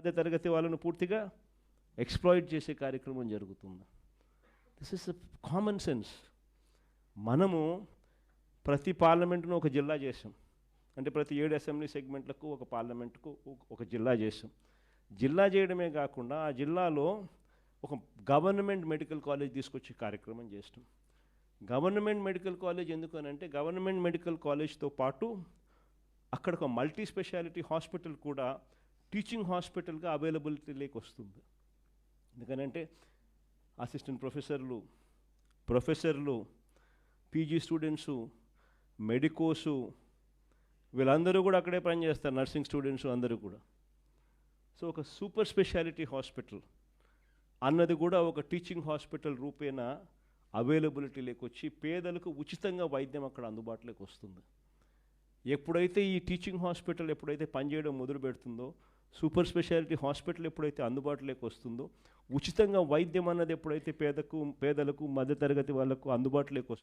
మధ్యతరగతి వాళ్ళను పూర్తిగా ఎక్స్‌ప్లాయిట్ చేసే కార్యక్రమం జరుగుతుంది. This is common sense. మనము ప్రతి పార్లమెంటును ఒక జిల్లా చేసాం. అంటే ప్రతి 7 అసెంబ్లీ సెగ్మెంట్లకు ఒక పార్లమెంటుకు ఒక జిల్లా చేసాం. జిల్లా చేయడమే కాకుండా ఆ జిల్లాలో ఒక గవర్నమెంట్ మెడికల్ కాలేజ్ తీసుకొచ్చే కార్యక్రమం చేస్తాం. గవర్నమెంట్ మెడికల్ కాలేజ్ ఎందుకు అని అంటే, గవర్నమెంట్ మెడికల్ కాలేజ్తో పాటు అక్కడ ఒక మల్టీ స్పెషాలిటీ హాస్పిటల్ కూడా టీచింగ్ హాస్పిటల్గా అవైలబిలిటీలోకి వస్తుంది. ఎందుకనంటే అసిస్టెంట్ ప్రొఫెసర్లు, పీజీ స్టూడెంట్సు, మెడికోసు వీళ్ళందరూ కూడా అక్కడే పనిచేస్తారు, నర్సింగ్ స్టూడెంట్స్ అందరూ కూడా. సో ఒక సూపర్ స్పెషాలిటీ హాస్పిటల్ అన్నది కూడా ఒక టీచింగ్ హాస్పిటల్ రూపేణ అవైలబిలిటీలోకి వచ్చి పేదలకు ఉచితంగా వైద్యం అక్కడ అందుబాటులోకి వస్తుంది. ఎప్పుడైతే ఈ టీచింగ్ హాస్పిటల్ ఎప్పుడైతే పనిచేయడం మొదలు పెడుతుందో, సూపర్ స్పెషాలిటీ హాస్పిటల్ ఎప్పుడైతే అందుబాటులోకి వస్తుందో, ఉచితంగా వైద్యం అన్నది ఎప్పుడైతే పేదలకు మధ్యతరగతి వాళ్ళకు అందుబాటులోకి వస్తుందో